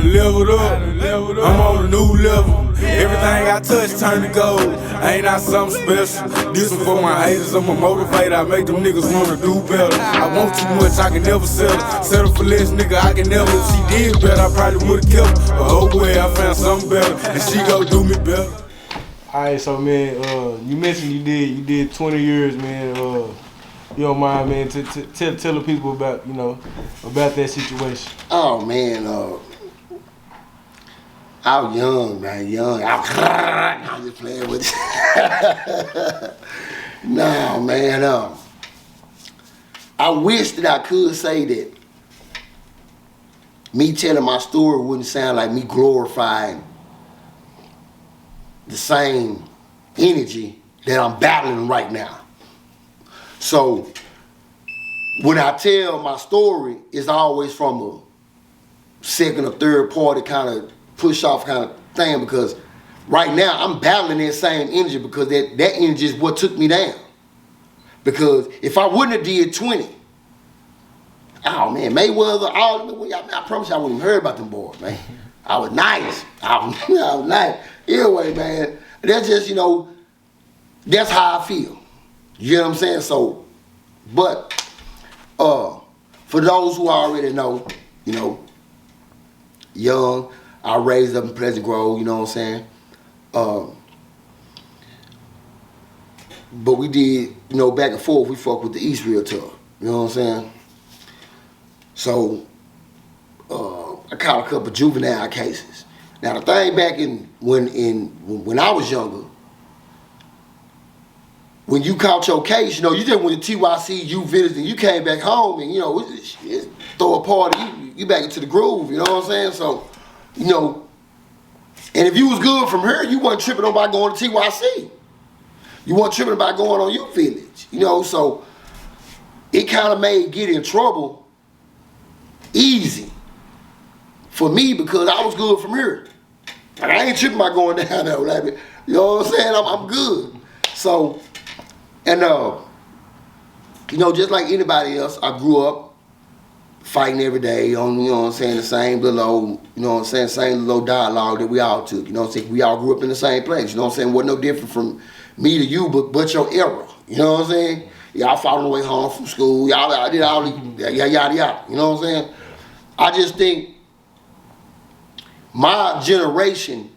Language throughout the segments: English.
done leveled up. I'm on a new level. Everything I touch turn to gold. Ain't I something special? This one for my haters, I'm a motivator. I make them niggas wanna do better. I want too much, I can never settle. Settle for less, nigga, I can never. If she did better, I probably would've kept her. But oh well, I found something better, and she gon' do me better. Alright, so man, you mentioned you did 20 years, man. You don't mind, man, to tell the people about, about that situation. Oh man, I was young, man, young. I was just playing with it. No, man, I wish that I could say that me telling my story wouldn't sound like me glorifying the same energy that I'm battling right now. So when I tell my story, it's always from a second or third party kind of push off kind of thing, because right now I'm battling that same energy, because that energy is what took me down. Because if I wouldn't have did 20, oh man, Mayweather, I promise you I wouldn't have heard about them boys, man. I was nice. I was nice. Anyway, man, that's just, that's how I feel. You know what I'm saying? So, but for those who already know, young, I raised up in Pleasant Grove, you know what I'm saying? But we did, back and forth, we fucked with the East real tough, you know what I'm saying? So, I caught a couple juvenile cases. Now the thing back when I was younger, when you caught your case, you just went to TYC, you visited, and you came back home, and it throw a party, you back into the groove, you know what I'm saying? So, and if you was good from here, you wasn't tripping about going to TYC. You wasn't tripping about going on your village, so it kind of made getting in trouble easy for me, because I was good from here. Like, I ain't tripping about going down there, like, you know what I'm saying? I'm good. So, and just like anybody else, I grew up fighting every day on, the same little old, same little dialogue that we all took, we all grew up in the same place, wasn't no different from me to you, but your era, you know what I'm saying? Y'all fought on the way home from school, I did all the yada, you know what I'm saying? I just think my generation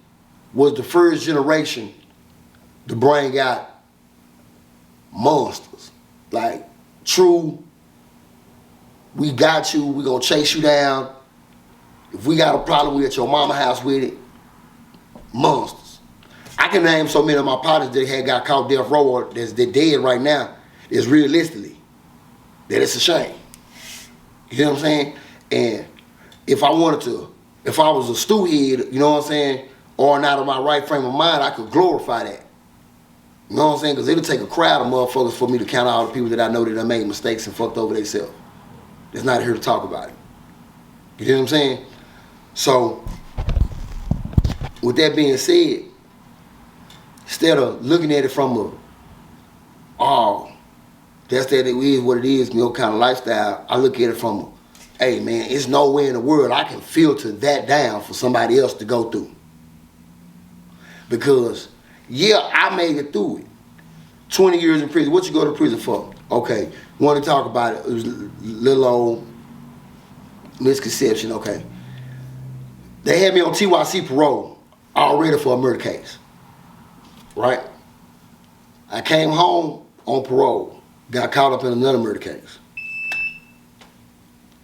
was the first generation to bring out monsters. Like, true, we got you, we gonna chase you down. If we got a problem, we at your mama house with it. Monsters. I can name so many of my partners that had got caught death row or that's dead right now, is realistically, that it's a shame. You know what I'm saying? And if I wanted to, if I was a stew head, you know what I'm saying, or not in my right frame of mind, I could glorify that. You know what I'm saying? Because it'll take a crowd of motherfuckers for me to count all the people that I know that I made mistakes and fucked over themselves. That's not here to talk about it. You know what I'm saying? So, with that being said, instead of looking at it from that's that it is what it is, kind of lifestyle, I look at it from hey man, it's nowhere in the world I can filter that down for somebody else to go through. Because, yeah, I made it through it. 20 years in prison. What you go to prison for? Okay, want to talk about it. It was a little old misconception, okay. They had me on TYC parole already for a murder case, right? I came home on parole, got caught up in another murder case.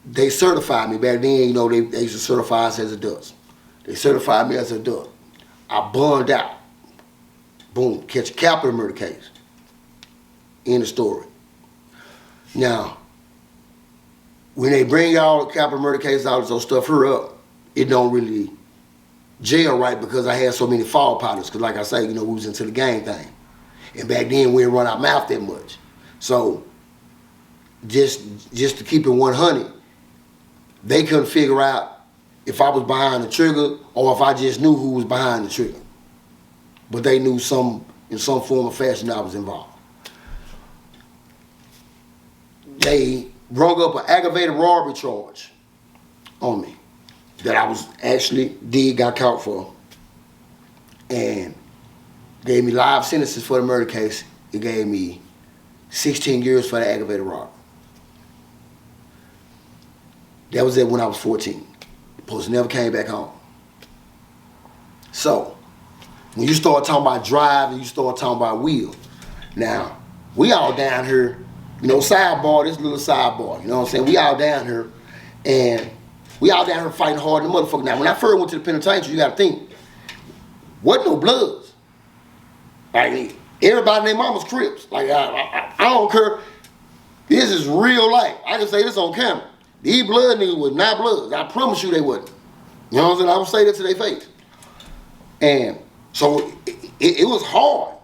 They certified me. Back then, they used to certify us as adults. They certified me as an adult. I burned out. Boom, catch a capital murder case. End of story. Now, when they bring y'all capital murder cases out, so stuff her up, it don't really jail right, because I had so many fall partners. Because like I say, we was into the gang thing. And back then, we didn't run our mouth that much. So, just to keep it 100, they couldn't figure out if I was behind the trigger or if I just knew who was behind the trigger. But they knew in some form or fashion I was involved. They brought up an aggravated robbery charge on me. that I was actually got caught for, and gave me live sentences for the murder case. It gave me 16 years for the aggravated robbery. That was it when I was 14. The post never came back home. So, when you start talking about drive and you start talking about wheel, now, we all down here, you know, sidebar, this little sidebar, you know what I'm saying? We all down here, and we all down here fighting hard in the motherfucker. Now, when I first went to the penitentiary, you gotta think, wasn't no bloods. Like, everybody in their mama's Crips. Like, I don't care. This is real life. I can say this on camera. These blood niggas was not bloods. I promise you they wasn't. You know what I'm saying? I would say that to their face. And so it was hard.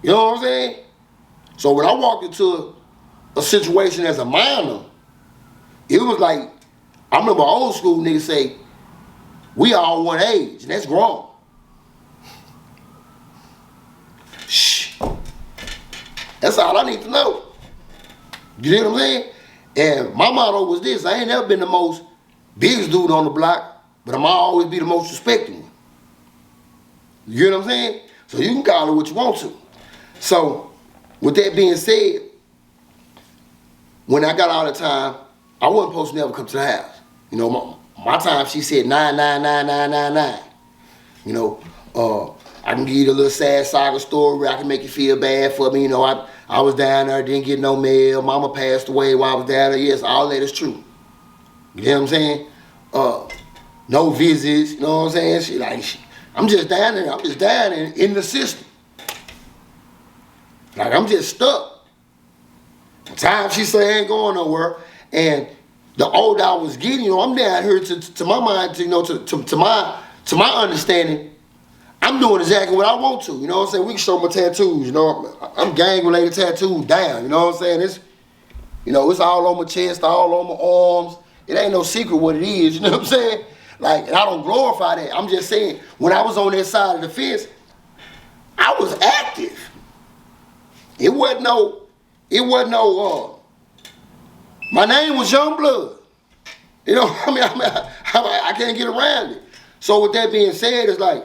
You know what I'm saying? So when I walked into a situation as a minor, it was like, I remember old school niggas say, we all one age, and that's grown. Shh. That's all I need to know. You know what I'm saying? And my motto was this: I ain't never been the most biggest dude on the block, but I'm always be the most respected one. You know what I'm saying? So you can call it what you want to. So with that being said, when I got out of time, I wasn't supposed to never come to the house. You know, my time, she said 9999999. You know, I can give you the little sad saga story where I can make you feel bad for me. You know, I was down there, didn't get no mail. Mama passed away while I was down there. Yes, all that is true. You know what I'm saying? No visits, you know what I'm saying? She like, I'm just down there. I'm just down there in the system. Like, I'm just stuck. Time she say I ain't going nowhere. And the older I was getting, you know, I'm down here to my mind, to, you know, to my understanding, I'm doing exactly what I want to. You know what I'm saying? We can show my tattoos. You know, I'm gang-related tattoos down. You know what I'm saying? It's, you know, it's all on my chest, all on my arms. It ain't no secret what it is. You know what I'm saying? Like, and I don't glorify that. I'm just saying, when I was on that side of the fence, I was active. It wasn't no, my name was Young Blood. You know, I can't get around it. So with that being said, it's like,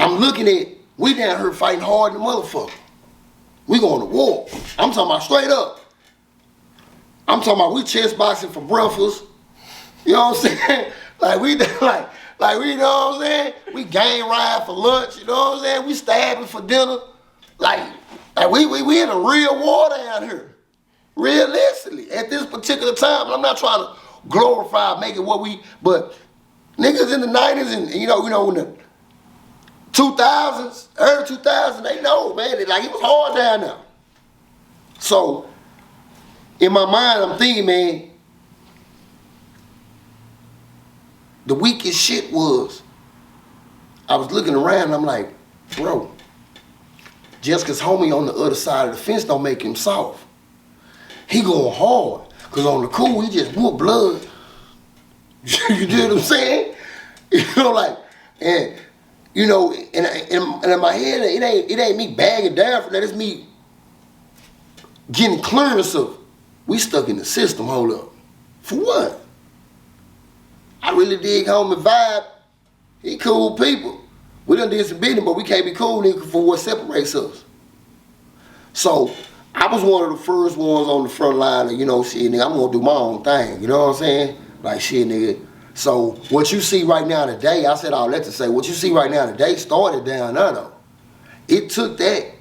I'm looking at, we down here fighting hard in the motherfucker. We going to war. I'm talking about straight up. I'm talking about we chest boxing for breakfast. You know what I'm saying? Like we you know what I'm saying? We gang ride for lunch, you know what I'm saying? We stabbing for dinner. Like we in a real war down here. Realistically, at this particular time, I'm not trying to glorify, make it what we, but niggas in the 90s and you know, in the 2000s, early 2000s, they know, man, it was hard down there. So, in my mind, I'm thinking, man, the weakest shit was, I was looking around and I'm like, bro, just cause homie on the other side of the fence don't make him soft. He going hard, cause on the cool, he just whoop blood. You know what I'm saying? You know, like, and you know, and in my head, it ain't me bagging down from that. It's me getting clearance of, we stuck in the system, hold up. For what? I really dig home and vibe. He cool people. We done did some business, but we can't be cool nigga for what separates us. So, I was one of the first ones on the front line of, you know, shit, nigga, I'm gonna do my own thing. You know what I'm saying? Like, shit, nigga. So what you see right now today, I said all that to say, what you see right now today started down there though. It took that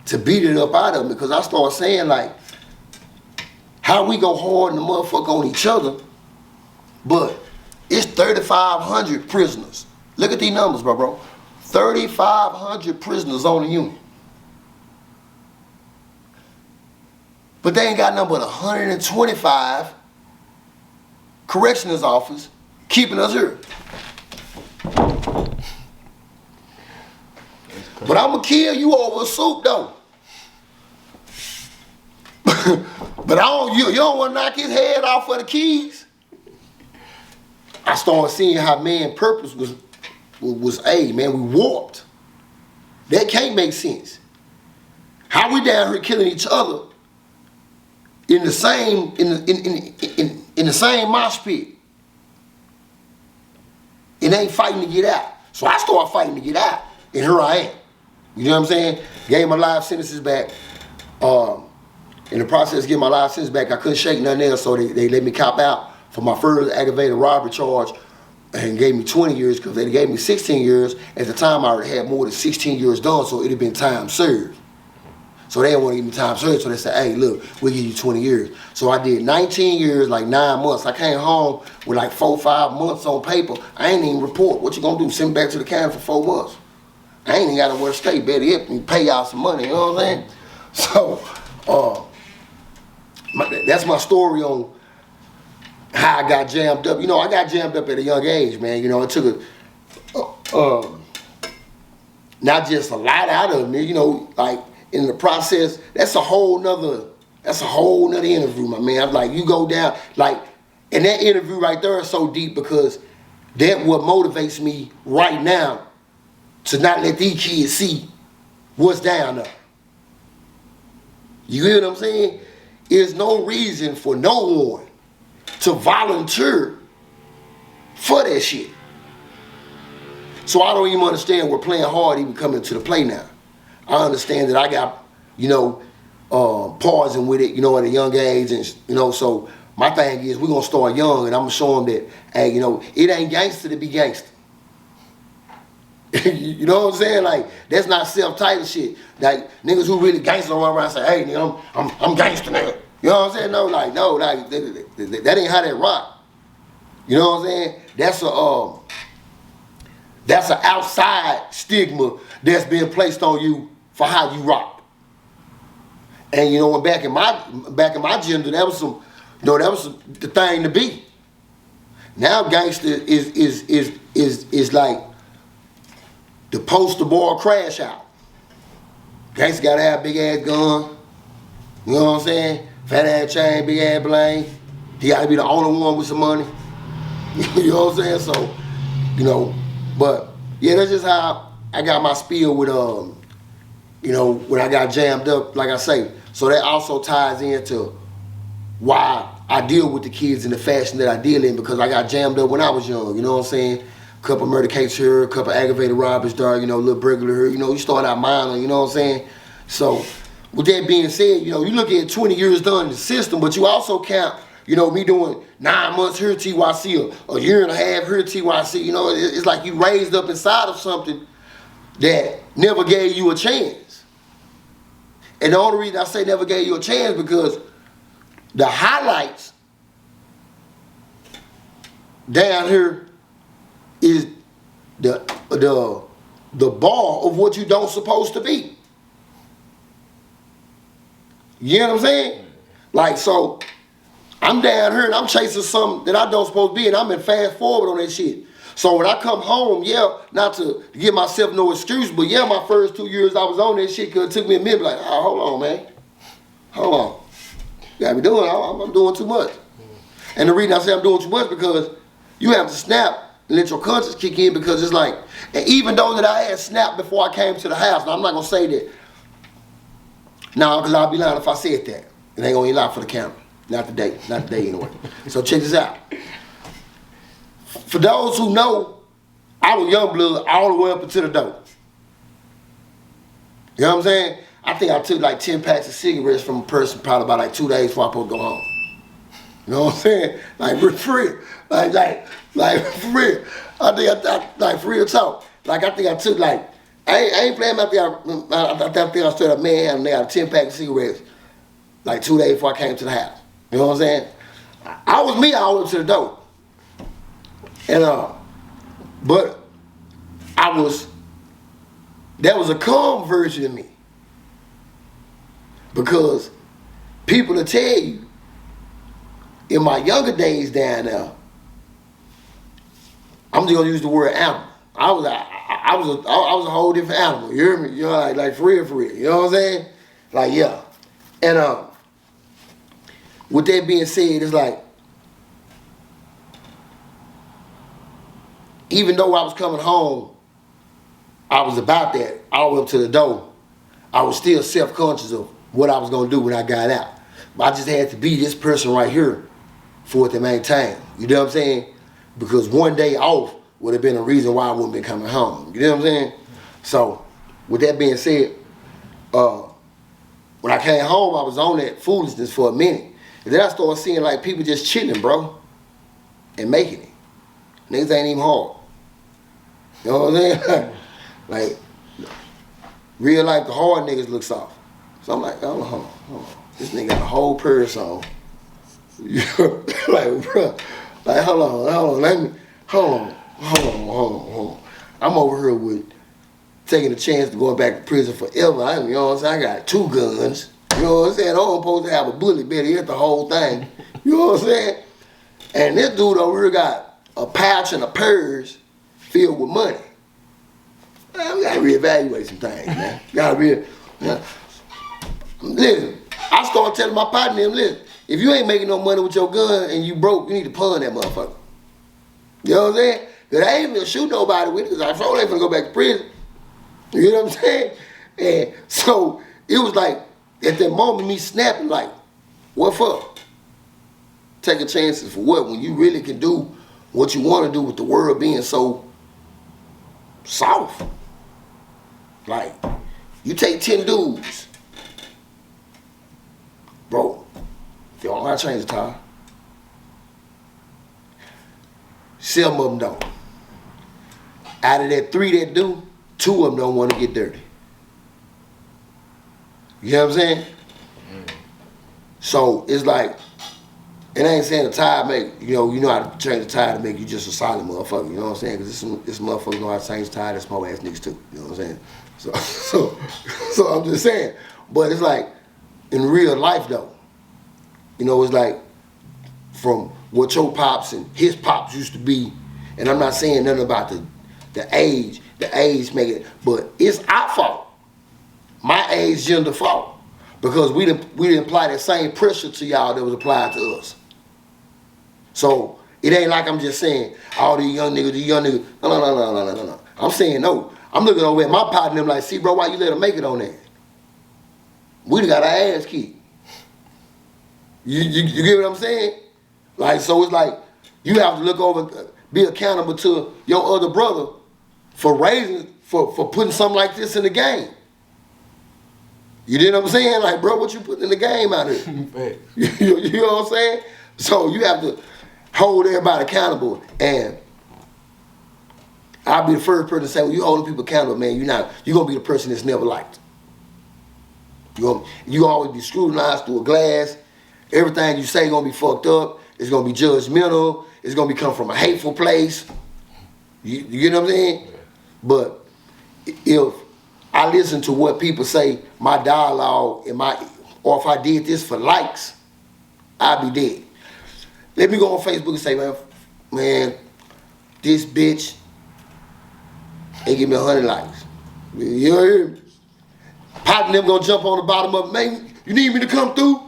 to beat it up out of me because I started saying like, how we go hard in the motherfucker on each other, but it's 3,500 prisoners. Look at these numbers, bro. 3,500 prisoners on the unit. But they ain't got nothing but 125 corrections officers keeping us here. But I'm gonna kill you over a soup though. But you don't wanna knock his head off for the keys. I started seeing how man purpose was man, we warped. That can't make sense. How we down here killing each other in the same mosh pit. It ain't fighting to get out. So I started fighting to get out, and here I am. You know what I'm saying? Gave my life sentences back. In the process of getting my life sentence back, I couldn't shake nothing else, so they let me cop out for my first aggravated robbery charge and gave me 20 years because they gave me 16 years. At the time, I already had more than 16 years done, so it had been time served. So they didn't want to give me time served, so they said, hey, look, we'll give you 20 years. So I did 19 years, like 9 months. I came home with like 4 or 5 months on paper. I ain't even report. What you gonna do, send me back to the county for 4 months? I ain't even got nowhere to stay, better yet, me pay y'all some money, you know what I'm saying? So, that's my story on how I got jammed up. You know, I got jammed up at a young age, man. You know, it took not just a lot out of me, you know, like in the process, that's a whole nother interview, my man. I'm like, you go down, like, and that interview right there is so deep because that what motivates me right now to not let these kids see what's down there. You hear what I'm saying? There's no reason for no one to volunteer for that shit. So I don't even understand where playing hard even coming to the play now. I understand that I got, you know, pausing with it, you know, at a young age, and you know, so my thing is we're gonna start young, and I'm gonna show them that, hey, you know, it ain't gangster to be gangster. You know what I'm saying? Like, that's not self-titled shit. Like, niggas who really gangster run around and say, hey, nigga, I'm gangster, nigga. You know what I'm saying? No, like, that ain't how that rock. You know what I'm saying? That's an outside stigma that's being placed on you for how you rock. And you know, when back in my gender, that was the thing to be. Now gangster is like the poster boy crash out. Gangsta gotta have big ass gun. You know what I'm saying? Fat ass chain, big ass bling. He gotta be the only one with some money. You know what I'm saying? So, you know, but yeah, that's just how I got my spiel with you know, when I got jammed up, like I say. So that also ties into why I deal with the kids in the fashion that I deal in, because I got jammed up when I was young, you know what I'm saying? Couple murder cases here, a couple aggravated robberies there, you know, a little burglary here, you know, you start out minor, you know what I'm saying? So, with that being said, you know, you look at 20 years done in the system, but you also count, you know, me doing 9 months here at TYC, or a year and a half here at TYC, you know, it's like you raised up inside of something that never gave you a chance. And the only reason I say never gave you a chance because the highlights down here is the bar of what you don't supposed to be. You know what I'm saying? Like, so I'm down here and I'm chasing something that I don't supposed to be, and I'm in fast forward on that shit. So when I come home, yeah, not to give myself no excuse, but yeah, my first 2 years I was on that shit because it took me a minute, like, oh, hold on, man. Hold on. You got me doing, I'm doing too much. And the reason I say I'm doing too much because you have to snap and let your conscience kick in, because it's like, and even though that I had snapped before I came to the house, now I'm not gonna say that, no, because I'll be lying if I said that. It ain't gonna be lie for the camera. Not today anyway. So check this out. For those who know, I was young blood all the way up until the door. You know what I'm saying? I think I took like 10 packs of cigarettes from a person probably about like 2 days before I supposed to go home. You know what I'm saying? Like for real. Like for real. I think like for real talk. Like I think I took like, I ain't playing out there. I think I straight up man and they got a 10 pack of cigarettes like 2 days before I came to the house. You know what I'm saying? I was me all the way up to the door. And but that was a calm version of me. Because people will tell you, in my younger days down there, I'm just gonna use the word animal. I was a whole different animal. You hear me? You know, like for real. You know what I'm saying? Like yeah. And with that being said, it's like, even though I was coming home, I was about that all the way up to the door. I was still self-conscious of what I was gonna do when I got out. But I just had to be this person right here for it to maintain. You know what I'm saying? Because one day off would have been a reason why I wouldn't be coming home. You know what I'm saying? So, with that being said, when I came home, I was on that foolishness for a minute. And then I started seeing like people just chilling, bro, and making it. Niggas ain't even hard. You know what I'm saying? Like, real life, the hard niggas look soft. So I'm like, hold on. This nigga got a whole purse on. Like, bro, like, hold on, hold on. I'm over here with taking a chance to going back to prison forever. You know what I'm saying? I got 2 guns. You know what I'm saying? I'm supposed to have a bullet better hit the whole thing. You know what I'm saying? And this dude over here got a pouch and a purse filled with money. Man, we gotta reevaluate some things, man. Listen, I started telling my partner, listen, if you ain't making no money with your gun and you broke, you need to pawn that motherfucker. You know what I'm saying? Because I ain't gonna shoot nobody with it, because I probably ain't gonna go back to prison. You know what I'm saying? And so it was like, at that moment, me snapping like, what for? Taking chances for what? When you really can do what you want to do with the world being so soft. Like, you take 10 dudes. Bro, if you don't know how to change the tire, 7 of them don't. Out of that 3 that do, 2 of them don't want to get dirty. You know what I'm saying? So it's like, and I ain't saying the tire make, you know how to change the tire to make you just a solid motherfucker, you know what I'm saying? Because this motherfucker know how to change the tire, that's small ass niggas too, you know what I'm saying? So I'm just saying, but it's like, in real life though, you know, it's like, from what your pops and his pops used to be, and I'm not saying nothing about the age make it, but it's our fault. My age gender fault. Because we didn't apply that same pressure to y'all that was applied to us. So it ain't like I'm just saying, all these young niggas. No. I'm saying no. I'm looking over at my partner and I'm like, see bro, why you let them make it on that? We done got our ass kicked. You get what I'm saying? Like, so it's like, you have to look over, be accountable to your other brother for putting something like this in the game. You know what I'm saying? Like, bro, what you putting in the game out here? You know what I'm saying? So you have to hold everybody accountable. And I'll be the first person to say, well, you holding people accountable, man, you're going to be the person that's never liked. You always be scrutinized through a glass. Everything you say going to be fucked up. It's going to be judgmental. It's going to come from a hateful place. You know what I'm saying? But if I listen to what people say, my dialogue, or if I did this for likes, I'd be dead. Let me go on Facebook and say, man, this bitch ain't give me 100 likes. You hear me? Pop and them gonna jump on the bottom of it, man, you need me to come through?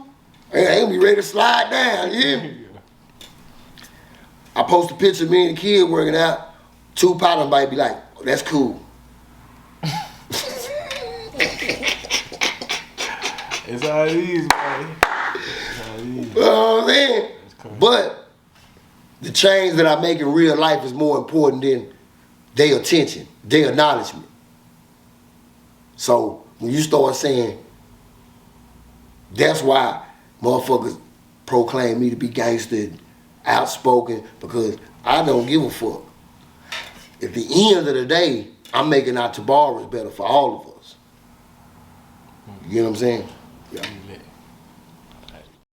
Hey, I ain't gonna be ready to slide down, you hear me? I post a picture of me and the kid working out, 2 partners might be like, oh, that's cool. It's how it is, man. You know what I'm saying? But the change that I make in real life is more important than their attention, their acknowledgement. So when you start saying, that's why motherfuckers proclaim me to be gangster, outspoken, because I don't give a fuck. At the end of the day, I'm making our tomorrows better for all of us. You know what I'm saying? Yeah.